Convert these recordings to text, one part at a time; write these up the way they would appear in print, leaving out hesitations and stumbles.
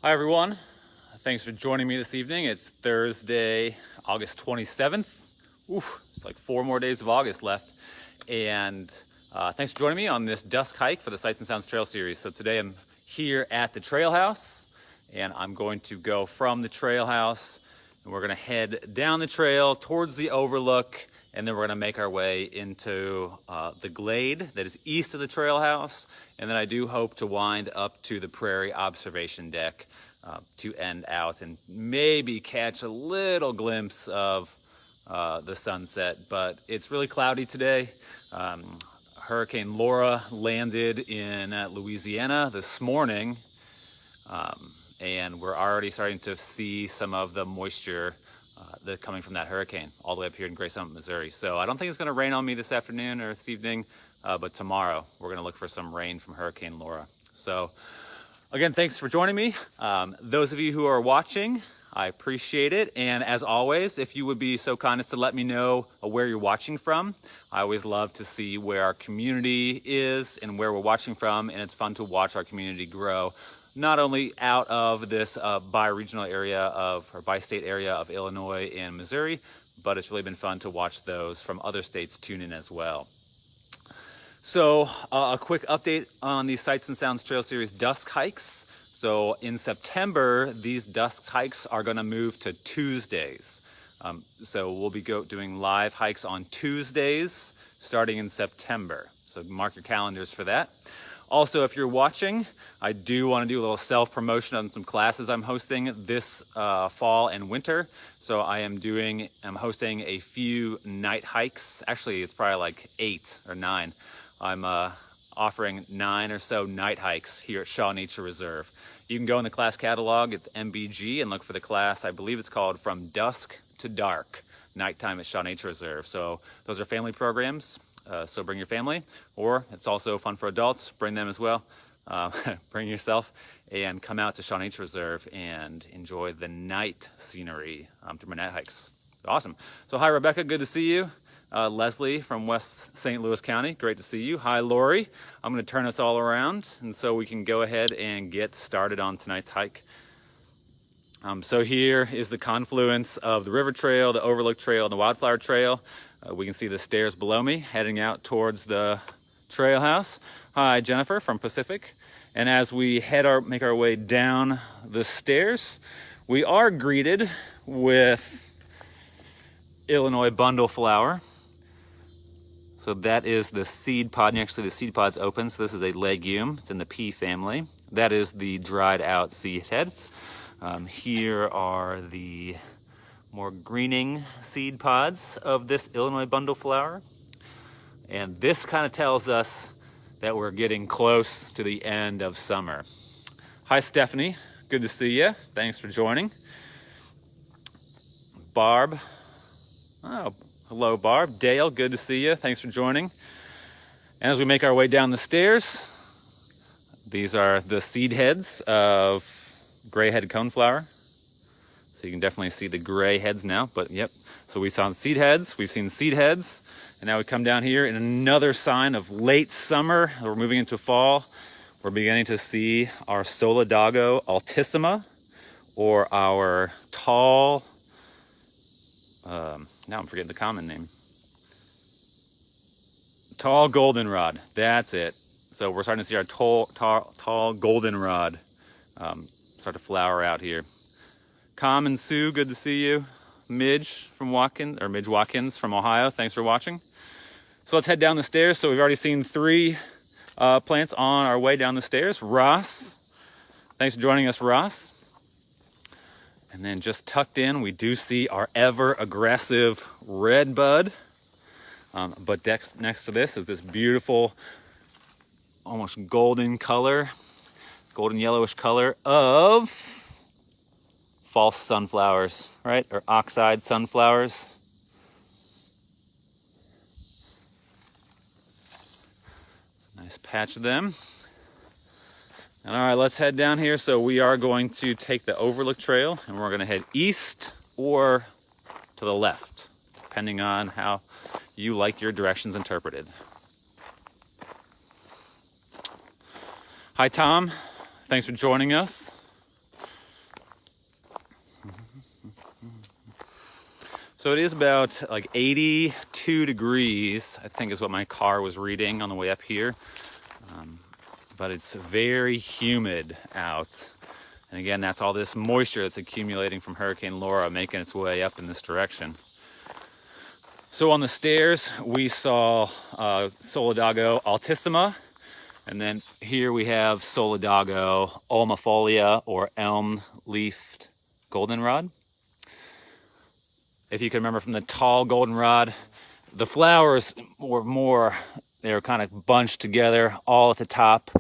Hi everyone, thanks for joining me this evening. It's Thursday, August 27th. It's like 4 more days of August left. And thanks for joining me on this Dusk hike for the Sights and Sounds Trail Series. So today I'm here at the trail house and I'm going to go from the trail house and we're gonna head down the trail towards the overlook, and then we're gonna make our way into the Glade that is east of the trail house. And then I do hope to wind up to the Prairie observation deck to end out and maybe catch a little glimpse of the sunset. But it's really cloudy today. Hurricane Laura landed in Louisiana this morning, and we're already starting to see some of the moisture that's coming from that hurricane all the way up here in Gray Summit, Missouri. So I don't think it's going to rain on me this afternoon or this evening, but tomorrow we're going to look for some rain from Hurricane Laura. So again, thanks for joining me. Those of you who are watching, I appreciate it. And as always, if you would be so kind as to let me know where you're watching from. I always love to see where our community is and where we're watching from. And it's fun to watch our community grow, not only out of this bi-regional area or bi-state area of Illinois and Missouri, but it's really been fun to watch those from other states tune in as well. So a quick update on the Sights and Sounds Trail Series Dusk hikes. So in September, these Dusk hikes are going to move to Tuesdays. So we'll be doing live hikes on Tuesdays starting in September. So mark your calendars for that. Also, if you're watching, I do want to do a little self-promotion on some classes I'm hosting this fall and winter. So I'm hosting a few night hikes. Actually, it's probably like 8 or 9. I'm offering 9 or so night hikes here at Shaw Nature Reserve. You can go in the class catalog at the MBG and look for the class. I believe it's called From Dusk to Dark, Nighttime at Shaw Nature Reserve. So those are family programs, so bring your family, or it's also fun for adults, bring them as well. Bring yourself and come out to Shaw Nature Reserve and enjoy the night scenery through my night hikes. Awesome. So hi Rebecca, good to see you. Leslie from West St. Louis County, great to see you. Hi Lori. I'm going to turn us all around and so we can go ahead and get started on tonight's hike. So here is the confluence of the River Trail, the Overlook Trail, and the Wildflower Trail. We can see the stairs below me heading out towards the trail house. Hi Jennifer from Pacific. And as we make our way down the stairs, we are greeted with Illinois bundleflower. So that is the seed pod. Actually, the seed pod's open, so this is a legume. It's in the pea family. That is the dried out seed heads. Here are the more greening seed pods of this Illinois bundleflower. And this kind of tells us that we're getting close to the end of summer. Hi Stephanie, good to see you. Thanks for joining. Barb. Oh, hello Barb. Dale, good to see you. Thanks for joining. And as we make our way down the stairs, these are the seed heads of gray-headed coneflower. So you can definitely see the gray heads now, but yep. So we saw seed heads, we've seen seed heads, and now we come down here in another sign of late summer. We're moving into fall. We're beginning to see our Solidago altissima, or our tall, now I'm forgetting the common name. Tall goldenrod, that's it. So we're starting to see our tall goldenrod start to flower out here. Common Sue, good to see you. Midge Watkins from Ohio, thanks for watching. So let's head down the stairs. So we've already seen 3 plants on our way down the stairs. Ross, thanks for joining us, Ross. And then just tucked in, we do see our ever-aggressive red bud. But next to this is this beautiful, almost golden color, golden yellowish color of false sunflowers, right? Or oxide sunflowers. Nice patch of them. And all right, let's head down here. So we are going to take the Overlook Trail and we're gonna head east or to the left, depending on how you like your directions interpreted. Hi, Tom. Thanks for joining us. So it is about like 82 degrees, I think is what my car was reading on the way up here. But it's very humid out. And again, that's all this moisture that's accumulating from Hurricane Laura making its way up in this direction. So on the stairs, we saw Solidago altissima. And then here we have Solidago Almifolia, or elm-leafed goldenrod. If you can remember from the tall goldenrod, the flowers were more, they were kind of bunched together all at the top.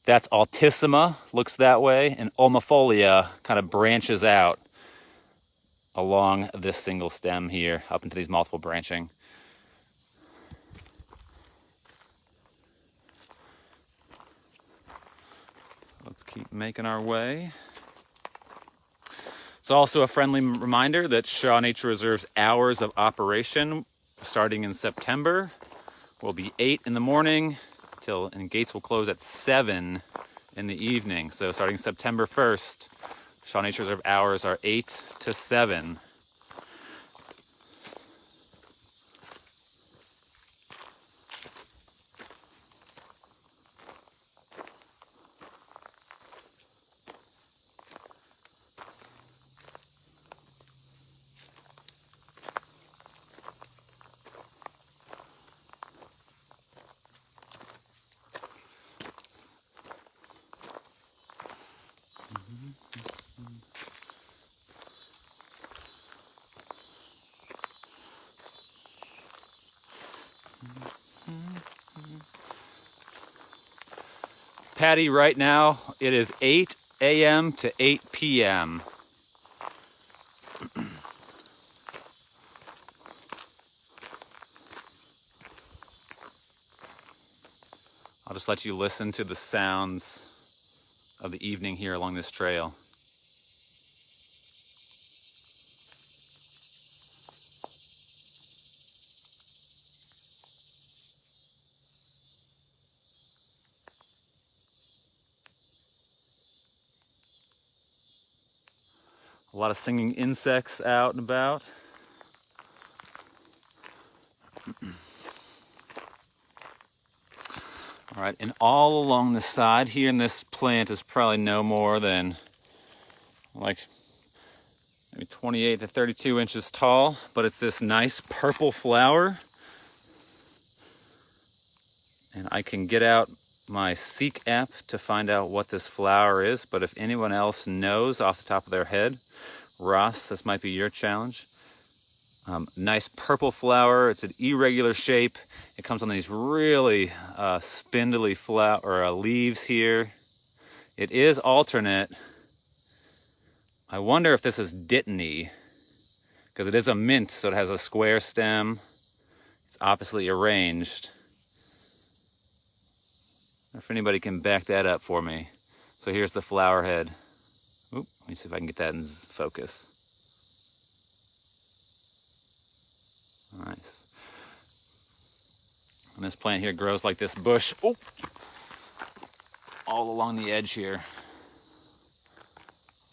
That's altissima, looks that way, and Almifolia kind of branches out along this single stem here, up into these multiple branching. Let's keep making our way. It's also a friendly reminder that Shaw Nature Reserve's hours of operation, starting in September, will be 8 in the morning and gates will close at 7 in the evening. So starting September 1st, Shaw Nature Reserve hours are 8 to 7. Patty, right now it is 8 a.m. to 8 p.m. I'll just let you listen to the sounds of the evening here along this trail. A lot of singing insects out and about. All right, and all along the side here, and this plant is probably no more than like maybe 28 to 32 inches tall, but it's this nice purple flower. And I can get out my Seek app to find out what this flower is, but if anyone else knows off the top of their head, Ross, this might be your challenge. Nice purple flower. It's an irregular shape. It comes on these really spindly leaves here. It is alternate. I wonder if this is dittany, because it is a mint, so it has a square stem. It's oppositely arranged. If anybody can back that up for me. So here's the flower head. Oop, let me see if I can get that in focus. Nice. And this plant here grows like this bush. Oh, all along the edge here.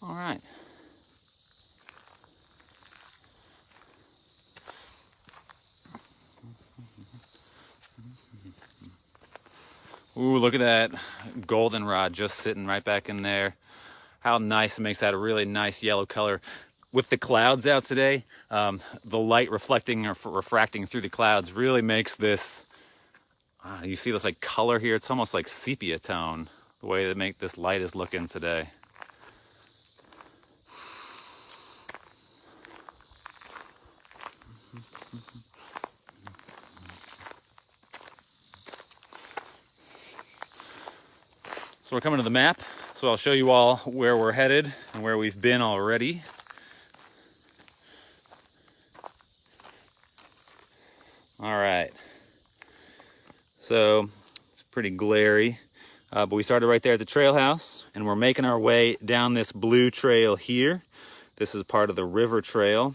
All right. Ooh, look at that goldenrod just sitting right back in there. How nice. It makes that a really nice yellow color. With the clouds out today, the light reflecting or refracting through the clouds really makes this, you see this like color here? It's almost like sepia tone, the way that this light is looking today. So we're coming to the map, so I'll show you all where we're headed and where we've been already. All right, so it's pretty glary, but we started right there at the trail house, and we're making our way down this blue trail here. This is part of the river trail,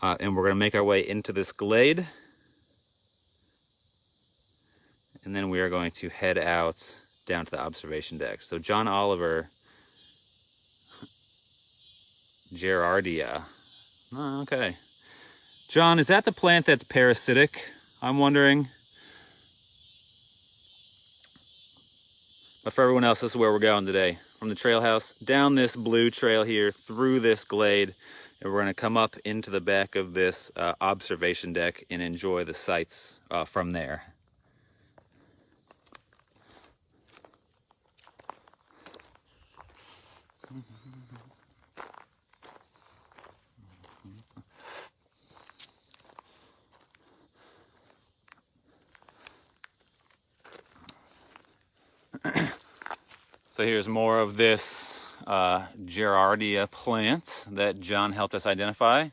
and we're gonna make our way into this glade, and then we are going to head out down to the observation deck. So John Oliver, Gerardia. Oh, okay. John, is that the plant that's parasitic? I'm wondering. But for everyone else, this is where we're going today. From the trail house, down this blue trail here, through this glade, and we're gonna come up into the back of this observation deck and enjoy the sights from there. So here's more of this Gerardia plant that John helped us identify.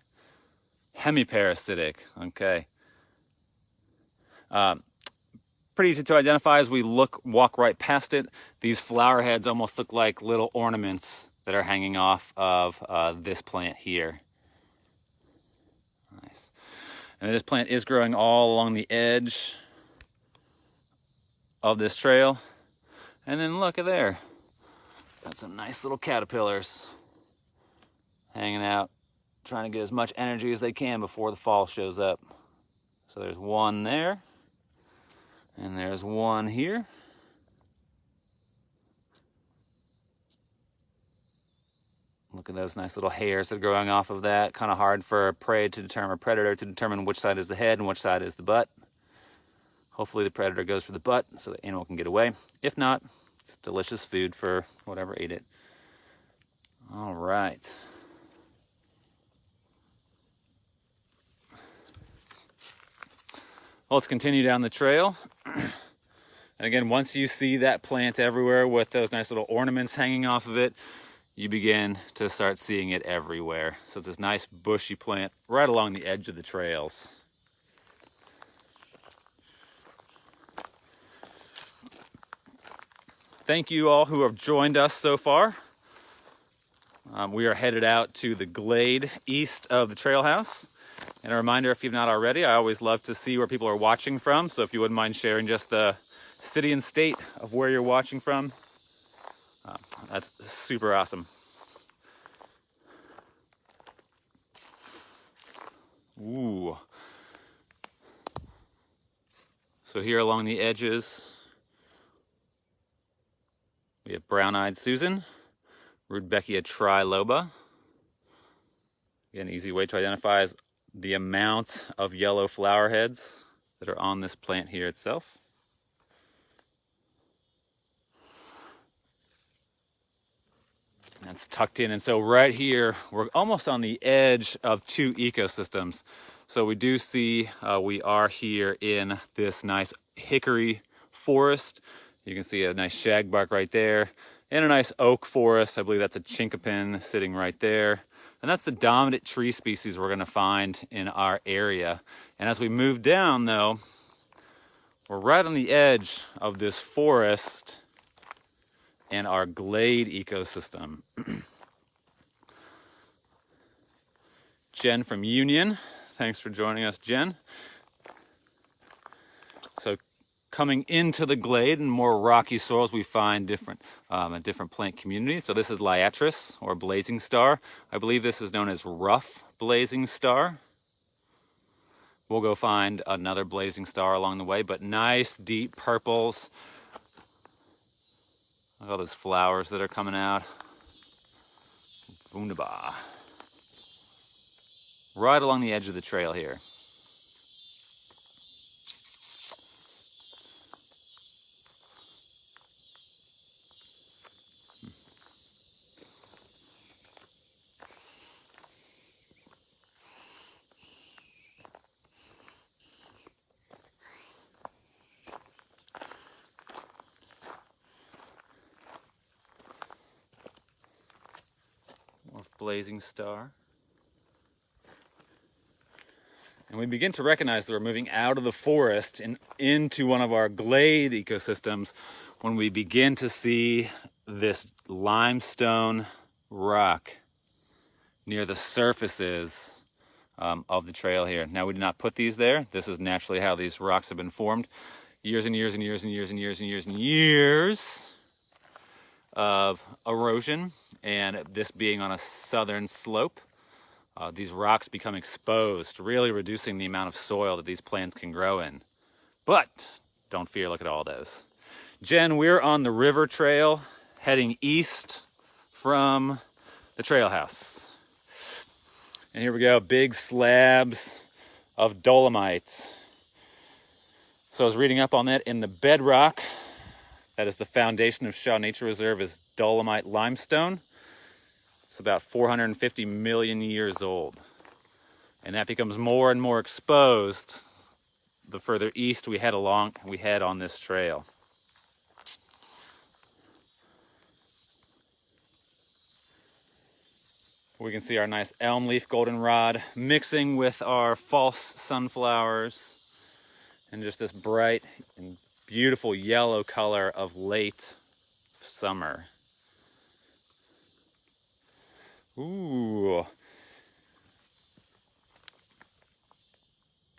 Hemiparasitic, okay. Pretty easy to identify as we walk right past it. These flower heads almost look like little ornaments that are hanging off of this plant here. Nice. And this plant is growing all along the edge of this trail. And then look at there. Got some nice little caterpillars hanging out, trying to get as much energy as they can before the fall shows up. So there's one there, and there's one here. Look at those nice little hairs that are growing off of that. Kind of hard for a predator to determine which side is the head and which side is the butt. Hopefully the predator goes for the butt so the animal can get away. If not, it's delicious food for whatever ate it. All right. Well, let's continue down the trail. And again, once you see that plant everywhere with those nice little ornaments hanging off of it, you begin to start seeing it everywhere. So it's this nice bushy plant right along the edge of the trails. Thank you all who have joined us so far. We are headed out to the Glade east of the trail house. And a reminder, if you've not already, I always love to see where people are watching from. So if you wouldn't mind sharing just the city and state of where you're watching from, that's super awesome. Ooh. So here along the edges, we have brown-eyed Susan, Rudbeckia triloba. Again, an easy way to identify is the amount of yellow flower heads that are on this plant here itself. That's tucked in, and so right here, we're almost on the edge of two ecosystems. So we do see we are here in this nice hickory forest. You can see a nice shagbark right there, and a nice oak forest. I believe that's a chinkapin sitting right there. And that's the dominant tree species we're gonna find in our area. And as we move down though, we're right on the edge of this forest and our glade ecosystem. Jen from Union, thanks for joining us, Jen. So coming into the glade and more rocky soils, we find a different plant community. So this is Liatris, or blazing star. I believe this is known as rough blazing star. We'll go find another blazing star along the way, but nice deep purples. Look at all those flowers that are coming out. Wunderbar. Right along the edge of the trail here. Blazing star. And we begin to recognize that we're moving out of the forest and into one of our glade ecosystems when we begin to see this limestone rock near the surfaces of the trail here. Now, we did not put these there. This is naturally how these rocks have been formed. Years and years and years and years and years and years and years of erosion, and this being on a southern slope these rocks become exposed, really reducing the amount of soil that these plants can grow in. But don't fear, look at all those. Jen, we're on the river trail heading east from the trail house. And here we go, big slabs of dolomites. So I was reading up on that. In the bedrock, that is the foundation of Shaw Nature Reserve, is dolomite limestone. It's about 450 million years old. And that becomes more and more exposed the further east we head on this trail. We can see our nice elm leaf goldenrod mixing with our false sunflowers and just this bright and beautiful yellow color of late summer. Ooh.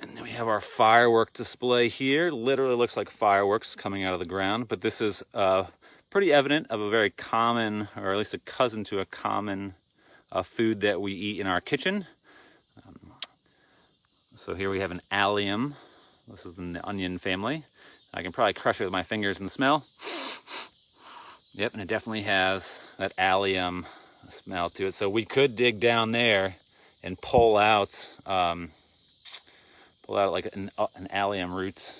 And then we have our firework display here. Literally looks like fireworks coming out of the ground, but this is pretty evident of a very common, or at least a cousin to a common food that we eat in our kitchen. So here we have an allium. This is in the onion family. I can probably crush it with my fingers and smell. Yep, and it definitely has that allium smell to it. So we could dig down there and pull out like an allium root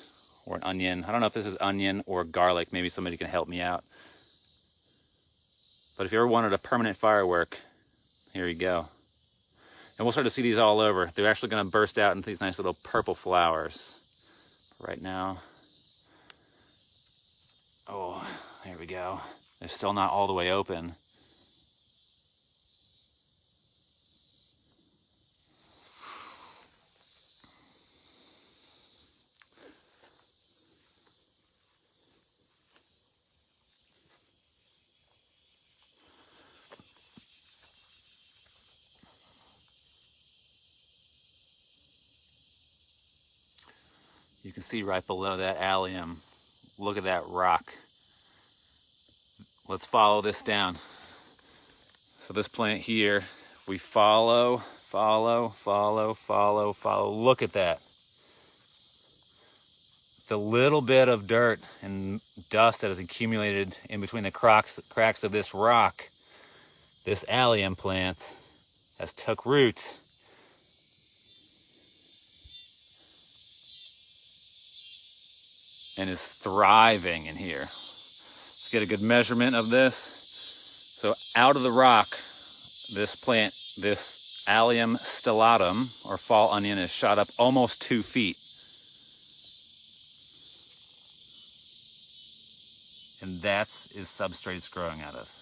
or an onion. I don't know if this is onion or garlic. Maybe somebody can help me out. But if you ever wanted a permanent firework, here you go. And we'll start to see these all over. They're actually going to burst out into these nice little purple flowers right now. Oh, there we go. They're still not all the way open. You can see right below that allium, look at that rock. Let's follow this down. So this plant here, we follow. Look at that. The little bit of dirt and dust that has accumulated in between the cracks of this rock, this allium plant has took root. And is thriving in here. Let's get a good measurement of this. So out of the rock, this plant, this Allium stellatum, or fall onion, is shot up almost 2 feet. And that's is substrate it's growing out of.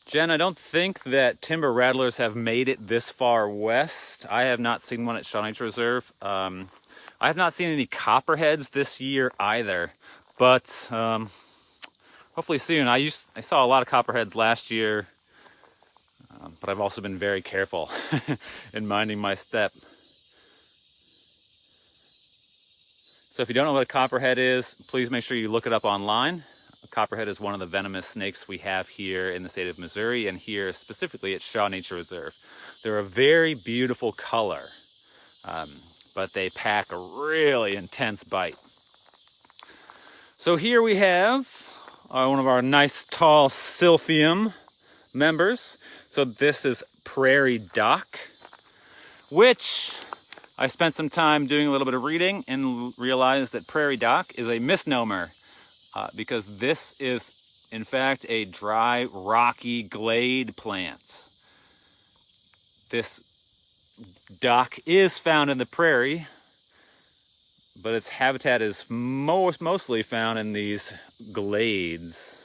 Jen, I don't think that timber rattlers have made it this far west. I have not seen one at Shaw Nature Reserve. I have not seen any copperheads this year either, but hopefully soon. I saw a lot of copperheads last year, but I've also been very careful in minding my step. So if you don't know what a copperhead is, please make sure you look it up online. A copperhead is one of the venomous snakes we have here in the state of Missouri, and here specifically at Shaw Nature Reserve. They're a very beautiful color, but they pack a really intense bite. So here we have one of our nice tall Silphium members. So this is Prairie Duck, which I spent some time doing a little bit of reading and realized that Prairie Duck is a misnomer. Because this is, in fact, a dry, rocky glade plant. This duck is found in the prairie, but its habitat is mostly found in these glades.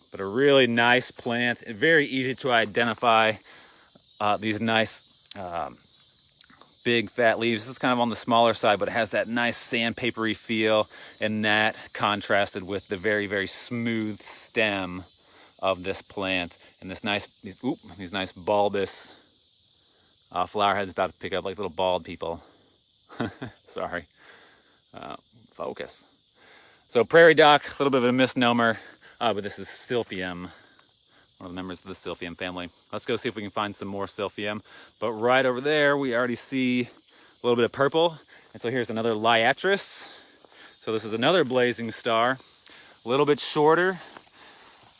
But a really nice plant, very easy to identify. These nice big fat leaves. It's kind of on the smaller side, but it has that nice sandpapery feel, and that contrasted with the very, very smooth stem of this plant, and these nice bulbous flower heads about to pick up like little bald people. Sorry. Focus. So Prairie Duck, a little bit of a misnomer, but this is Silphium, one of the members of the Silphium family. Let's go see if we can find some more Silphium. But right over there, we already see a little bit of purple. And so here's another Liatris. So this is another blazing star, a little bit shorter.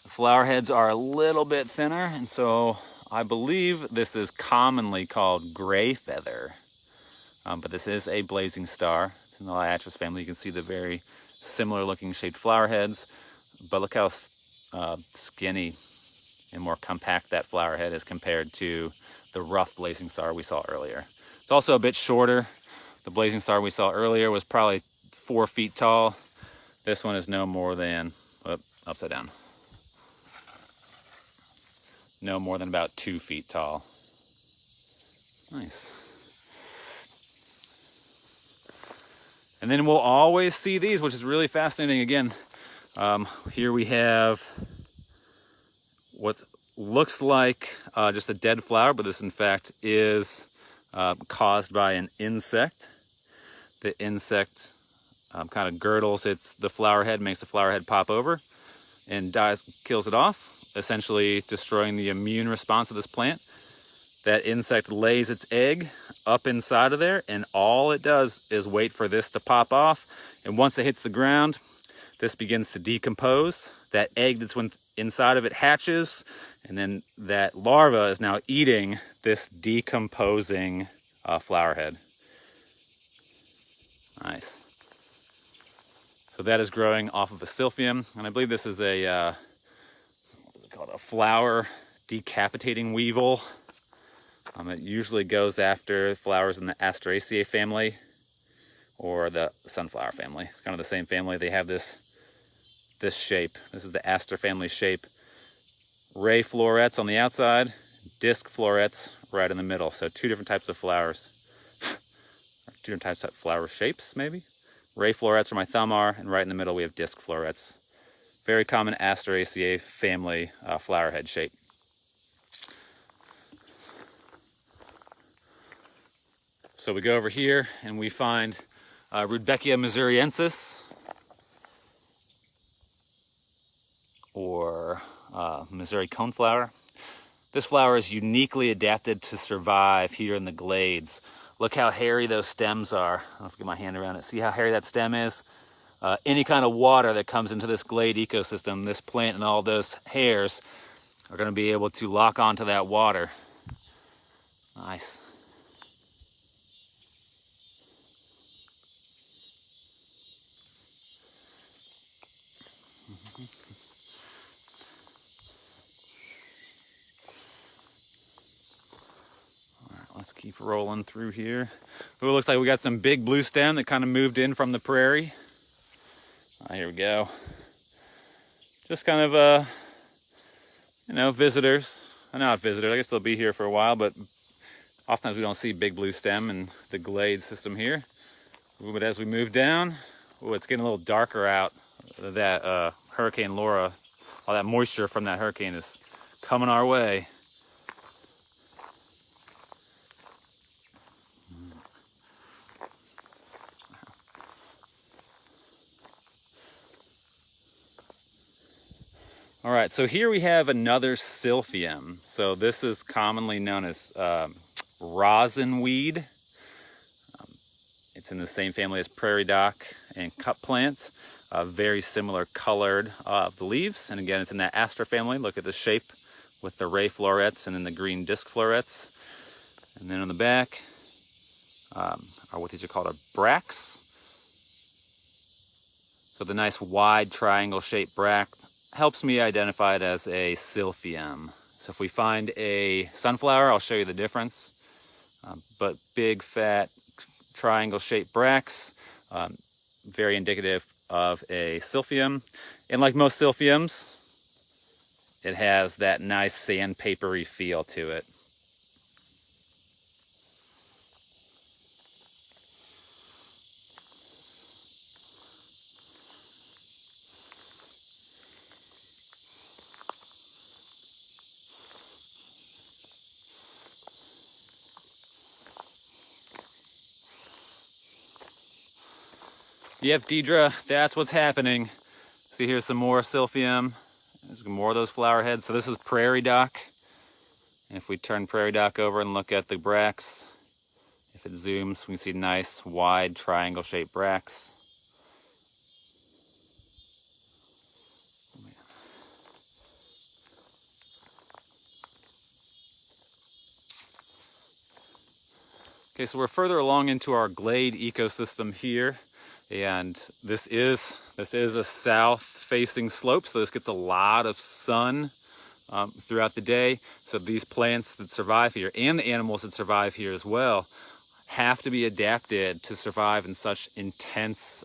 The flower heads are a little bit thinner, and so I believe this is commonly called gray feather. But this is a blazing star. It's in the Liatris family. You can see the very similar looking shaped flower heads, but look how skinny and more compact that flower head is compared to the rough blazing star we saw earlier. It's also a bit shorter. The blazing star we saw earlier was probably 4 feet tall. This one is no more than, upside down. No more than about 2 feet tall. Nice. And then we'll always see these, which is really fascinating. Again, here we have what looks like just a dead flower, but this in fact is caused by an insect. The insect kind of girdles the flower head, makes the flower head pop over, and kills it off, essentially destroying the immune response of this plant. That insect lays its egg up inside of there, and all it does is wait for this to pop off. And once it hits the ground, this begins to decompose. That egg that's inside of it hatches, and then that larva is now eating this decomposing flower head. Nice. So that is growing off of a Silphium, and I believe this is a what is it called? A flower decapitating weevil. It usually goes after flowers in the Asteraceae family or the sunflower family. It's kind of the same family. They have this shape. This is the Aster family shape. Ray florets on the outside, disc florets right in the middle. So 2 different types of flowers. 2 different types of flower shapes, maybe. Ray florets where my thumb are, and right in the middle we have disc florets. Very common Asteraceae family flower head shape. So we go over here and we find Rudbeckia Missouriensis, or Missouri coneflower. This flower is uniquely adapted to survive here in the glades. Look how hairy those stems are. I'll get my hand around it. See how hairy that stem is? Any kind of water that comes into this glade ecosystem, this plant and all those hairs are going to be able to lock onto that water. Nice. Let's keep rolling through here. Ooh, it looks like we got some big blue stem that kind of moved in from the prairie. Here we go. Just kind of, visitors. Not visitors, I guess they'll be here for a while, but oftentimes we don't see big blue stem in the glade system here. Ooh, but as we move down, it's getting a little darker out. That Hurricane Laura, all that moisture from that hurricane is coming our way. All right, so here we have another Silphium. So this is commonly known as rosin weed. It's in the same family as Prairie Duck and cup plants. Very similar colored of the leaves. And again, it's in that Aster family. Look at the shape with the ray florets and then the green disc florets. And then on the back are what these are called are bracts. So the nice wide triangle shaped bract helps me identify it as a Silphium. So if we find a sunflower, I'll show you the difference. But big, fat, triangle-shaped bracts, very indicative of a Silphium. And like most Silphiums, it has that nice sandpapery feel to it. Yep, Deidre, that's what's happening. See, here's some more Silphium. There's more of those flower heads. So this is Prairie Duck. And if we turn Prairie Duck over and look at the bracts, if it zooms, we can see nice, wide, triangle-shaped bracts. Okay, so we're further along into our Glade ecosystem here. And this is a south-facing slope, so this gets a lot of sun throughout the day. So these plants that survive here, and the animals that survive here as well, have to be adapted to survive in such intense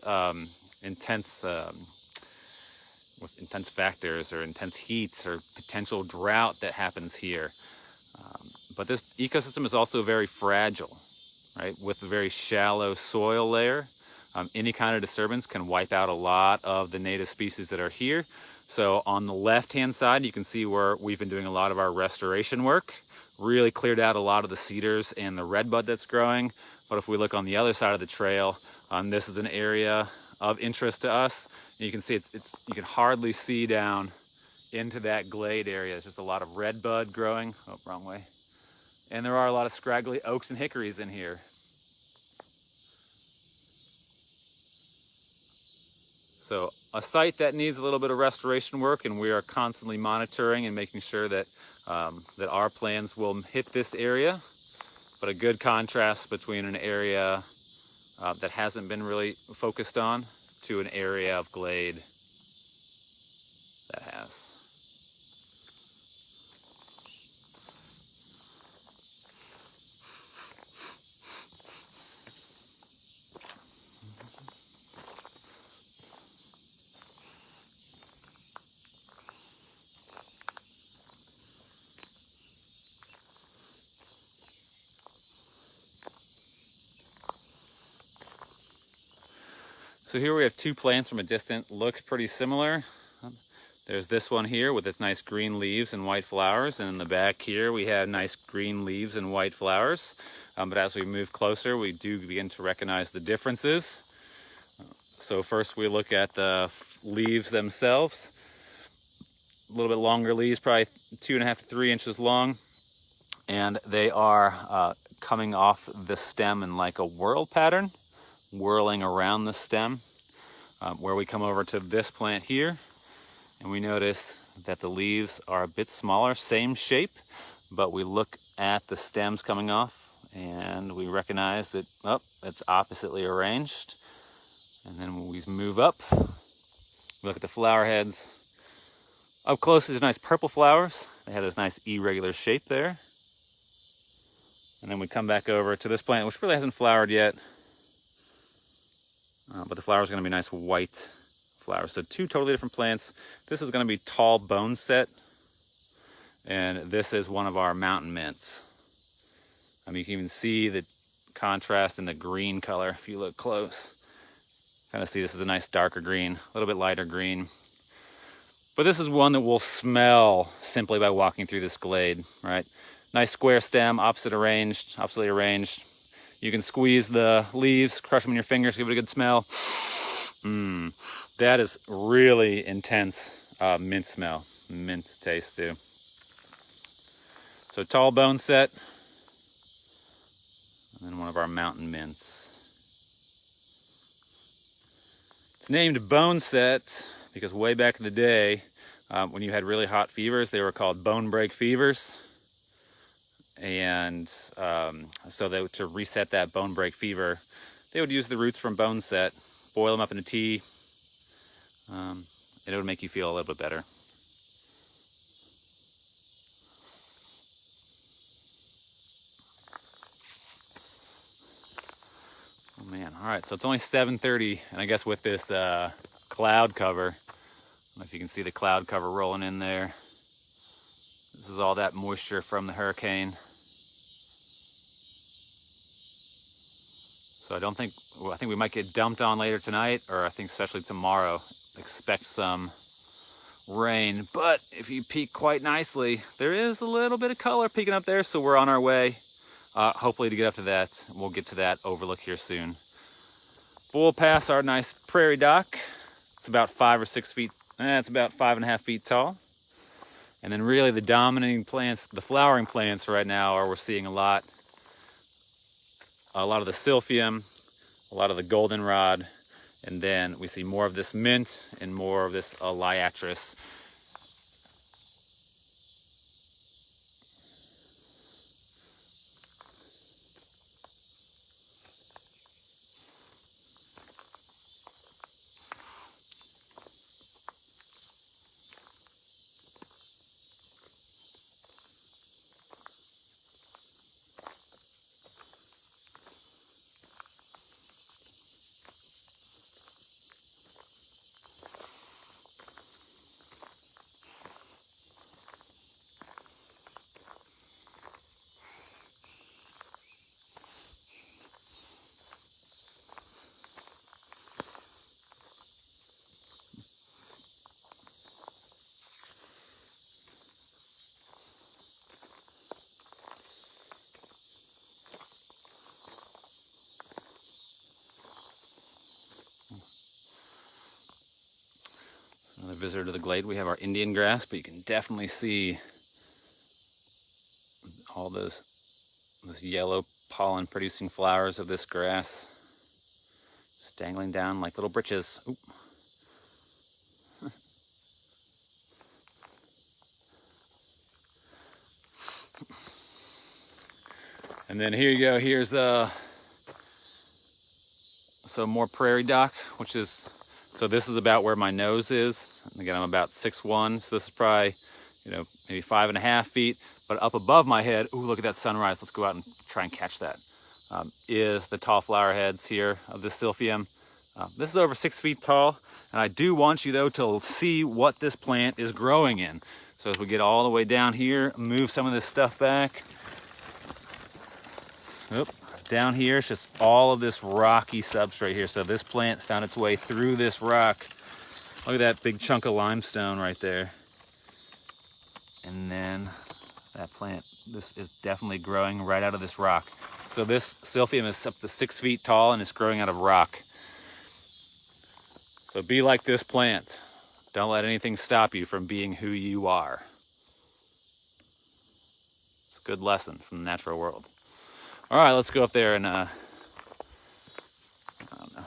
factors or intense heats or potential drought that happens here. But this ecosystem is also very fragile, right? With a very shallow soil layer. Any kind of disturbance can wipe out a lot of the native species that are here. So on the left-hand side, you can see where we've been doing a lot of our restoration work. Really cleared out a lot of the cedars and the redbud that's growing. But if we look on the other side of the trail, this is an area of interest to us. And you can see you can hardly see down into that glade area. There's just a lot of redbud growing. Oh, wrong way. And there are a lot of scraggly oaks and hickories in here. So a site that needs a little bit of restoration work, and we are constantly monitoring and making sure that that our plans will hit this area, but a good contrast between an area that hasn't been really focused on to an area of glade that has. So here we have two plants from a distance, look pretty similar. There's this one here with its nice green leaves and white flowers, and in the back here we have nice green leaves and white flowers. But as we move closer, we do begin to recognize the differences. So first we look at the leaves themselves. A little bit longer leaves, probably 2.5 to 3 inches long, and they are coming off the stem in like a whirl pattern, whirling around the stem. Where we come over to this plant here, and we notice that the leaves are a bit smaller, same shape, but we look at the stems coming off and we recognize that, oh, it's oppositely arranged. And then when we move up, we look at the flower heads. Up close, there's nice purple flowers. They have this nice irregular shape there. And then we come back over to this plant, which really hasn't flowered yet. But the flowers are going to be nice white flowers. So two totally different plants. This is going to be tall bone set. And this is one of our mountain mints. You can even see the contrast in the green color if you look close. Kind of see this is a nice darker green, a little bit lighter green. But this is one that will smell simply by walking through this glade, right? Nice square stem, oppositely arranged. You can squeeze the leaves, crush them in your fingers, give it a good smell. That is really intense mint smell, mint taste too. So tall bone set, and then one of our mountain mints. It's named bone set because way back in the day, when you had really hot fevers, they were called bone break fevers. And so to reset that bone break fever, they would use the roots from bone set, boil them up in a tea, and it would make you feel a little bit better. Oh man, all right, so it's only 7:30, and I guess with this cloud cover, I don't know if you can see the cloud cover rolling in there. This is all that moisture from the hurricane. So I think we might get dumped on later tonight, or I think especially tomorrow. Expect some rain, but if you peek quite nicely, there is a little bit of color peeking up there, so we're on our way, hopefully to get up to that. We'll get to that overlook here soon. We'll pass our nice Prairie Duck. It's about 5 or 6 feet. It's about 5.5 feet tall. And then really the dominating plants, the flowering plants right now, we're seeing a lot of the silphium, a lot of the goldenrod, and then we see more of this mint and more of this liatris. Another visitor to the glade. We have our Indian grass, but you can definitely see all those yellow pollen producing flowers of this grass just dangling down like little britches. Oop. And then here you go, here's some more Prairie Duck, which is, so this is about where my nose is. And again, I'm about 6'1", so this is probably, maybe 5.5 feet. But up above my head, ooh, look at that sunrise. Let's go out and try and catch that. Is the tall flower heads here of the silphium. This is over 6 feet tall. And I do want you, though, to see what this plant is growing in. So as we get all the way down here, move some of this stuff back. Oop. Down here, it's just all of this rocky substrate here. So this plant found its way through this rock. Look at that big chunk of limestone right there. And then that plant, this is definitely growing right out of this rock. So this silphium is up to 6 feet tall and it's growing out of rock. So be like this plant. Don't let anything stop you from being who you are. It's a good lesson from the natural world. All right, let's go up there and, I don't know.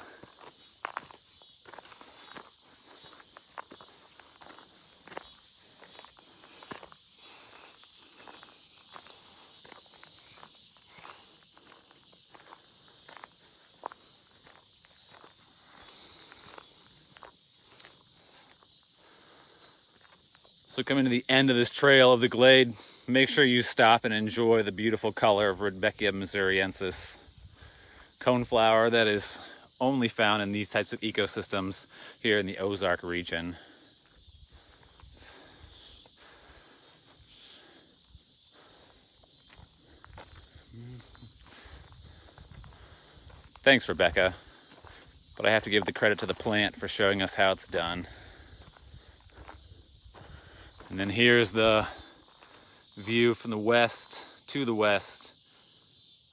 So coming to the end of this trail of the glade, make sure you stop and enjoy the beautiful color of Rudbeckia Missouriensis. Coneflower that is only found in these types of ecosystems here in the Ozark region. Thanks, Rebecca. But I have to give the credit to the plant for showing us how it's done. And then here's the view from the west to the west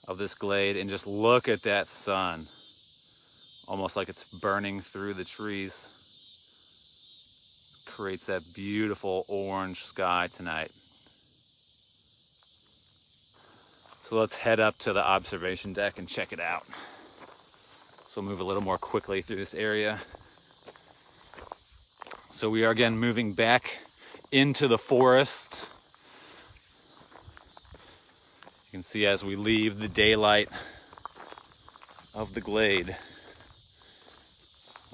of this glade, and just look at that sun, almost like it's burning through the trees. Creates that beautiful orange sky tonight. So let's head up to the observation deck and check it out. So we'll move a little more quickly through this area. So we are again moving back into the forest. You can see as we leave the daylight of the glade,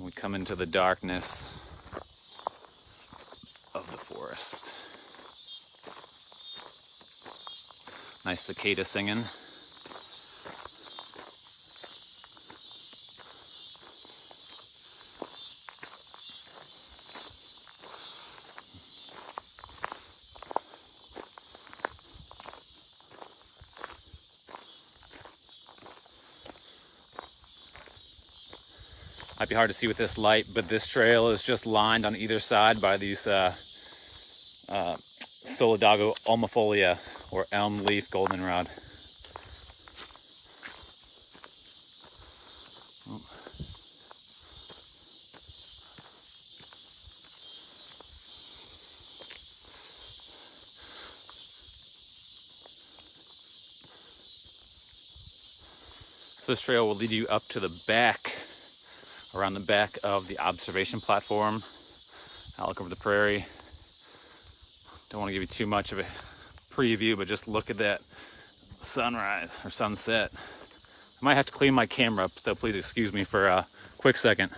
we come into the darkness of the forest. Nice cicada singing. Might be hard to see with this light, but this trail is just lined on either side by these Solidago Almifolia, or elm leaf goldenrod. So this trail will lead you up to the back, around the back of the observation platform. I'll look over the prairie. Don't want to give you too much of a preview, but just look at that sunrise or sunset. I might have to clean my camera up, so please excuse me for a quick second.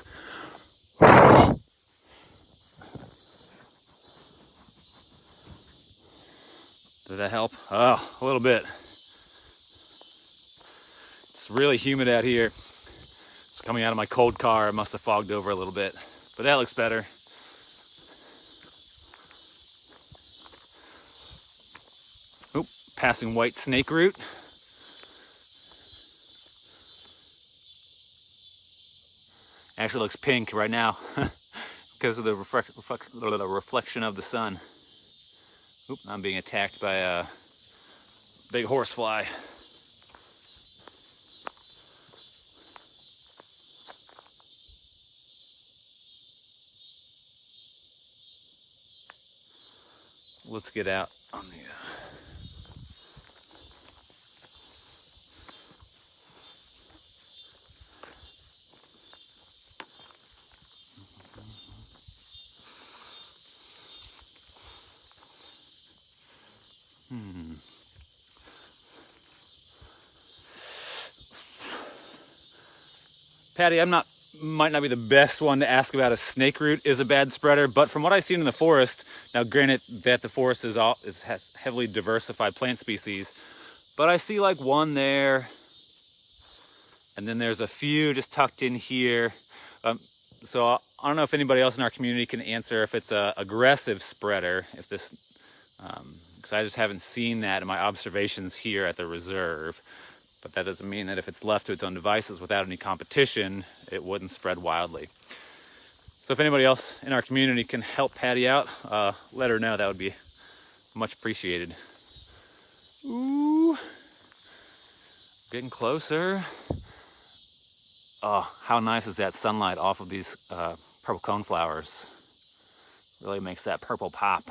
Did that help? Oh, a little bit. It's really humid out here. It's coming out of my cold car. It must have fogged over a little bit, but that looks better. Oop, passing white snake root. Actually looks pink right now because of the reflection of the sun. Oop, I'm being attacked by a big horsefly. Let's get out on the Patty, might not be the best one to ask about if snake root is a bad spreader, but from what I've seen in the forest, now granted that the forest has heavily diversified plant species, but I see like one there, and then there's a few just tucked in here. So I don't know if anybody else in our community can answer if it's a aggressive spreader, if this, because I just haven't seen that in my observations here at the reserve. But that doesn't mean that if it's left to its own devices without any competition, it wouldn't spread wildly. So if anybody else in our community can help Patty out, let her know. That would be much appreciated. Ooh, getting closer. Oh, how nice is that sunlight off of these purple coneflowers. Really makes that purple pop.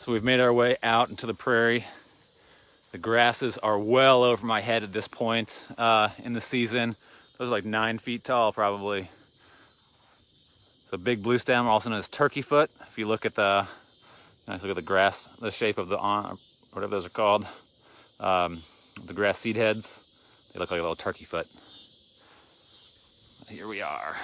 So we've made our way out into the prairie. The grasses are well over my head at this point in the season. Those are like 9 feet tall, probably. So big blue stem, also known as turkey foot. If you look at the grass, the shape of the whatever those are called, the grass seed heads, they look like a little turkey foot. But here we are.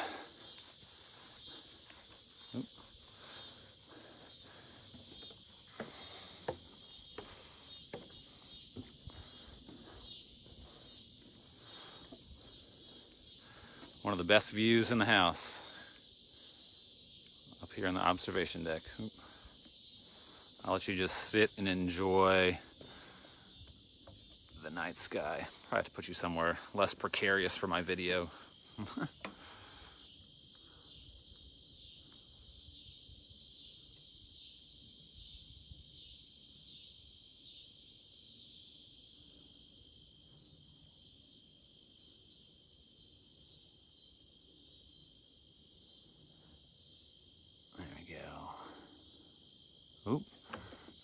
One of the best views in the house. Up here on the observation deck. Oop. I'll let you just sit and enjoy the night sky. Probably have to put you somewhere less precarious for my video. Oop,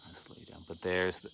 let's lay down. But there's the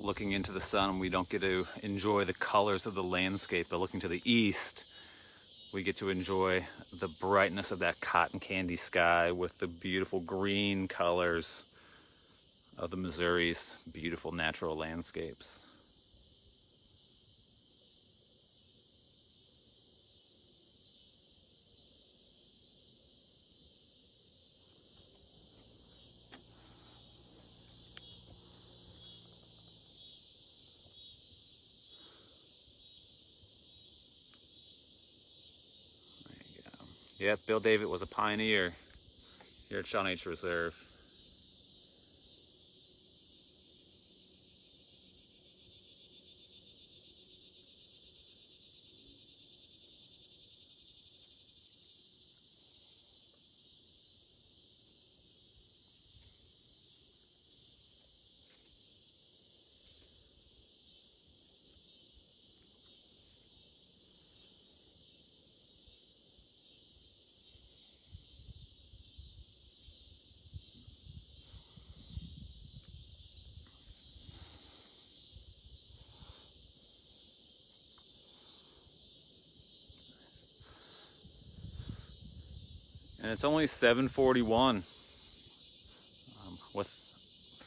looking into the sun, we don't get to enjoy the colors of the landscape, but looking to the east, we get to enjoy the brightness of that cotton candy sky with the beautiful green colors of the Missouri's beautiful natural landscapes. Yep, Bill David was a pioneer here at Shaw Nature Reserve. And it's only 7:41 for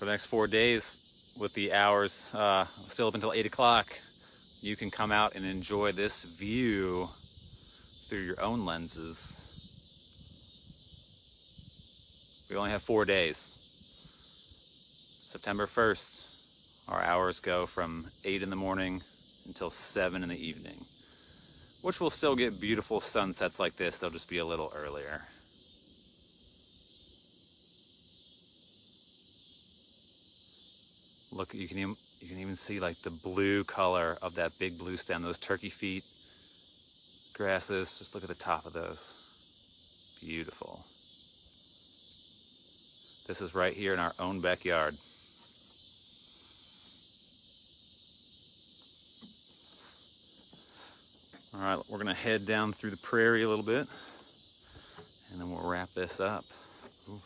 the next 4 days, with the hours still up until 8 o'clock. You can come out and enjoy this view through your own lenses. We only have 4 days. September 1st, our hours go from 8 in the morning until 7 in the evening, which will still get beautiful sunsets like this. They'll just be a little earlier. Look, you can even see like the blue color of that big blue stem, those turkey feet grasses. Just look at the top of those. Beautiful. This is right here in our own backyard. All right, we're gonna head down through the prairie a little bit, and then we'll wrap this up. Ooh.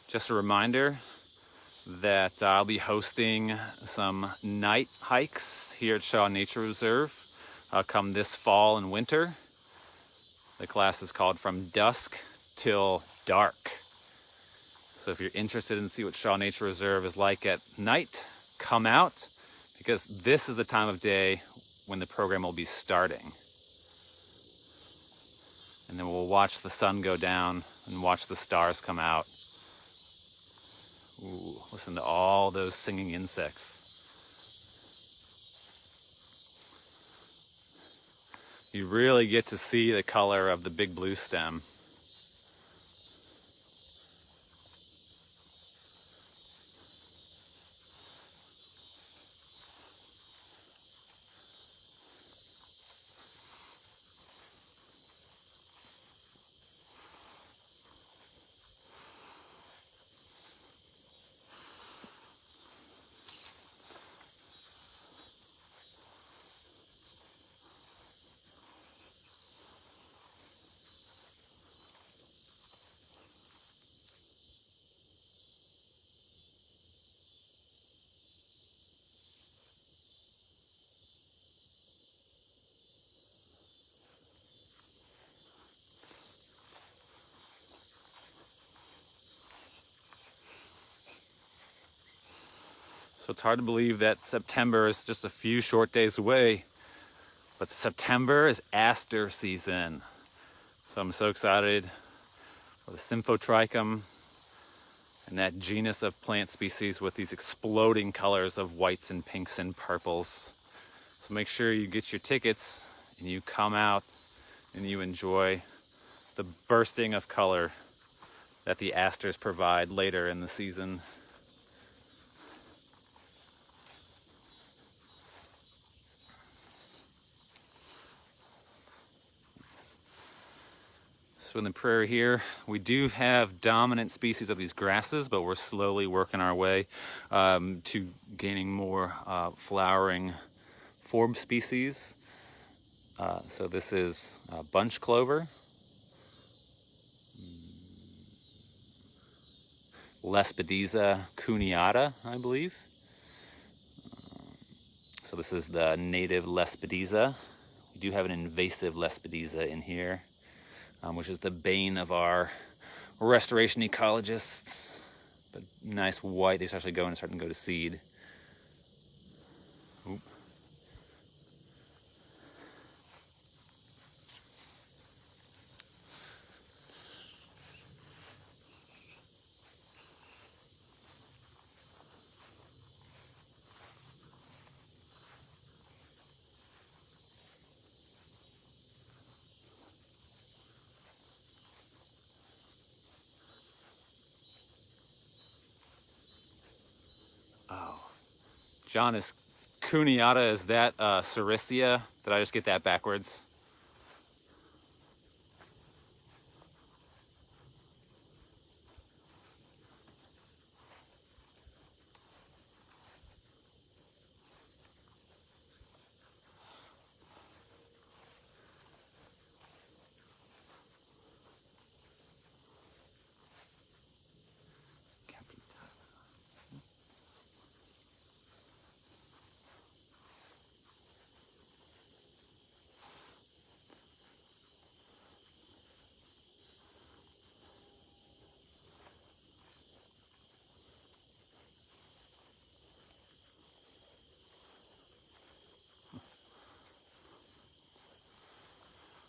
Just a reminder that I'll be hosting some night hikes here at Shaw Nature Reserve come this fall and winter. The class is called From Dusk Till Dark. So if you're interested in see what Shaw Nature Reserve is like at night, come out, because this is the time of day when the program will be starting. And then we'll watch the sun go down and watch the stars come out. Ooh, listen to all those singing insects. You really get to see the color of the big blue stem. So it's hard to believe that September is just a few short days away, but September is aster season. So I'm so excited for the Symphotrichum and that genus of plant species with these exploding colors of whites and pinks and purples. So make sure you get your tickets and you come out and you enjoy the bursting of color that the asters provide later in the season. So in the prairie here, we do have dominant species of these grasses, but we're slowly working our way to gaining more flowering forb species. So this is bunch clover, Lespedeza cuneata, I believe. So this is the native Lespedeza. We do have an invasive Lespedeza in here, which is the bane of our restoration ecologists. But nice white, they actually go and starting to go to seed. Oop. Oh, John, is cuneata, is that Sericea? Did I just get that backwards?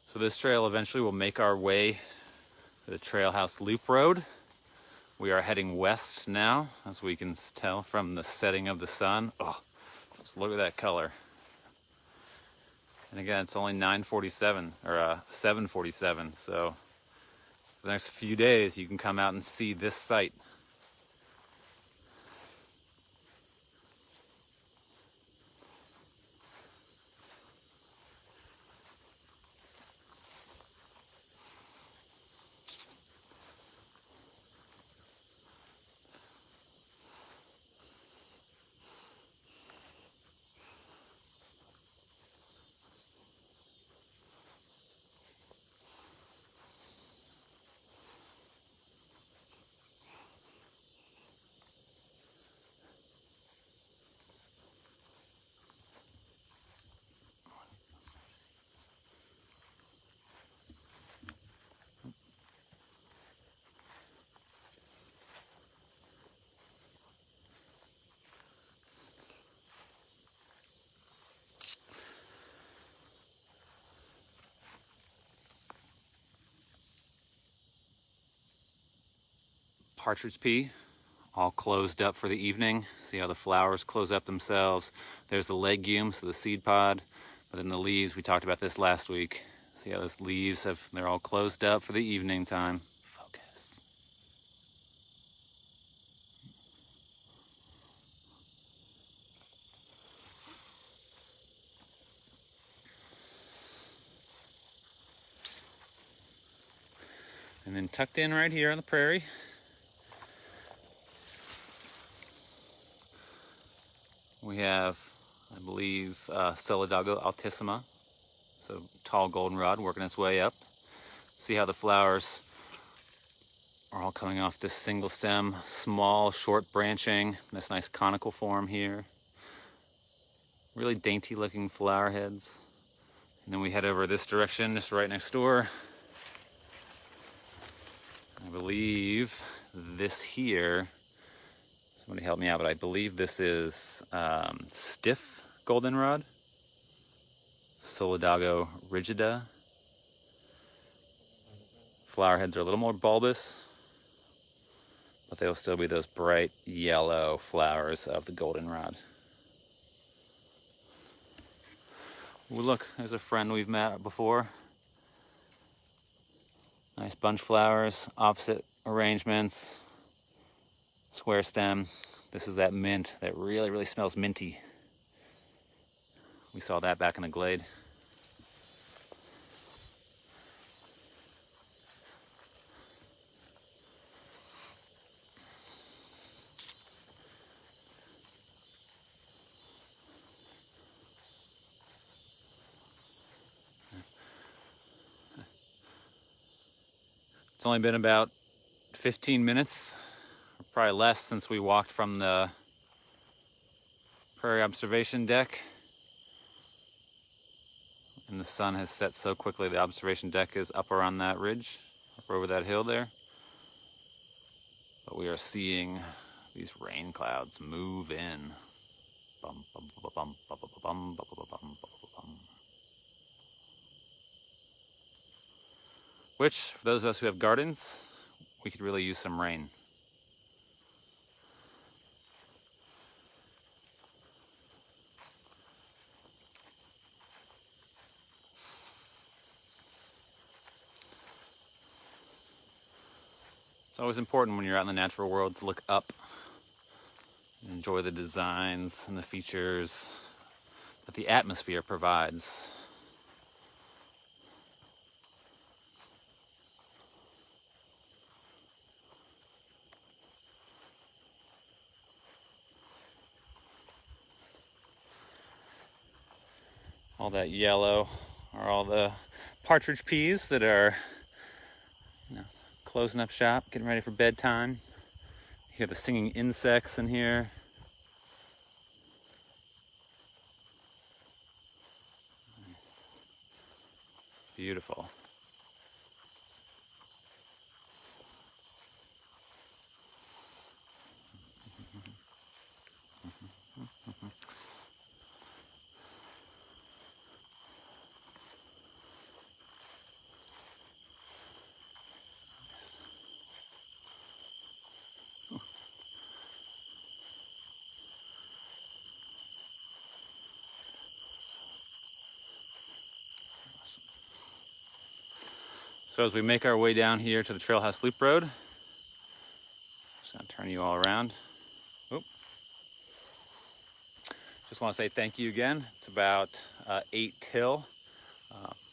So this trail eventually will make our way to the Trailhouse Loop Road. We are heading west now, as we can tell from the setting of the sun. Oh, just look at that color. And again, it's only 9:47 or 7:47. So for the next few days, you can come out and see this site. Partridge pea, all closed up for the evening. See how the flowers close up themselves. There's the legumes, so the seed pod, but then the leaves, we talked about this last week. See how those leaves they're all closed up for the evening time. Focus. And then tucked in right here on the prairie, we have, I believe, Solidago altissima, so tall goldenrod working its way up. See how the flowers are all coming off this single stem, small, short branching, this nice conical form here. Really dainty looking flower heads. And then we head over this direction, just right next door. I believe this here, somebody help me out, but I believe this is stiff goldenrod, Solidago rigida. Flower heads are a little more bulbous, but they'll still be those bright yellow flowers of the goldenrod. Ooh, look, there's a friend we've met before. Nice bunch flowers, opposite arrangements, square stem. This is that mint that really, really smells minty. We saw that back in the Glade. It's only been about 15 minutes, Probably less since we walked from the Prairie observation deck. And the sun has set so quickly, the observation deck is up around that ridge, up over that hill there. But we are seeing these rain clouds move in. Bum, bum, bum, bum, bum, bum, bum, bum, bum, bum, bum. Which, for those of us who have gardens, we could really use some rain. It's always important when you're out in the natural world to look up and enjoy the designs and the features that the atmosphere provides. All that yellow are all the partridge peas that are, closing up shop, getting ready for bedtime. You hear the singing insects in here. Nice. Beautiful. So as we make our way down here to the Trailhouse Loop Road, just gonna turn you all around. Oop. Just want to say thank you again. It's about 8 till,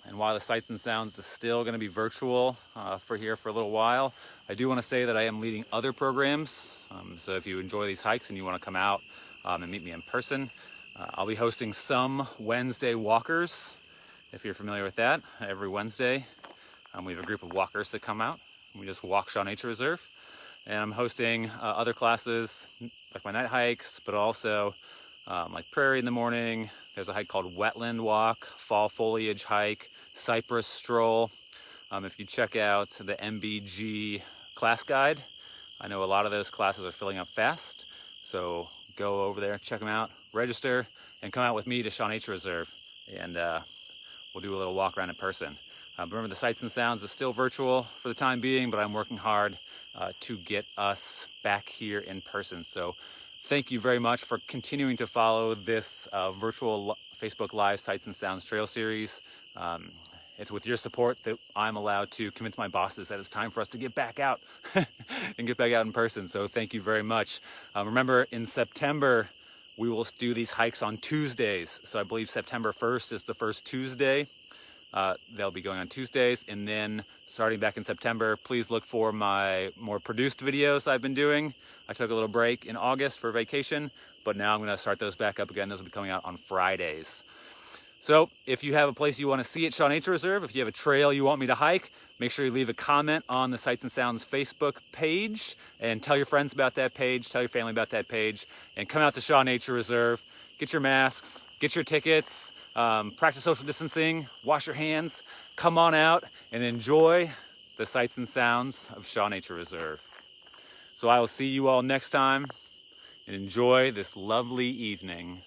and while the Sights and Sounds is still going to be virtual for here for a little while, I do want to say that I am leading other programs. So if you enjoy these hikes and you want to come out and meet me in person, I'll be hosting some Wednesday walkers, if you're familiar with that, every Wednesday. We have a group of walkers that come out. We just walk Shaw Nature Reserve. And I'm hosting other classes, like my night hikes, but also like Prairie in the morning. There's a hike called Wetland Walk, Fall Foliage Hike, Cypress Stroll. If you check out the MBG class guide, I know a lot of those classes are filling up fast. So go over there, check them out, register, and come out with me to Shaw Nature Reserve. And we'll do a little walk around in person. Remember, the Sights and Sounds is still virtual for the time being, but I'm working hard to get us back here in person. So thank you very much for continuing to follow this virtual Facebook Live Sights and Sounds Trail Series. It's with your support that I'm allowed to convince my bosses that it's time for us to get back out and get back out in person. So thank you very much. Remember, in September, we will do these hikes on Tuesdays. So I believe September 1st is the first Tuesday. They'll be going on Tuesdays, and then starting back in September, please look for my more produced videos I've been doing. I took a little break in August for vacation, but now I'm going to start those back up again. Those will be coming out on Fridays. So if you have a place you want to see at Shaw Nature Reserve, if you have a trail you want me to hike, make sure you leave a comment on the Sights and Sounds Facebook page and tell your friends about that page, tell your family about that page, and come out to Shaw Nature Reserve, get your masks, get your tickets, practice social distancing, wash your hands, come on out and enjoy the sights and sounds of Shaw Nature Reserve. So I will see you all next time, and enjoy this lovely evening.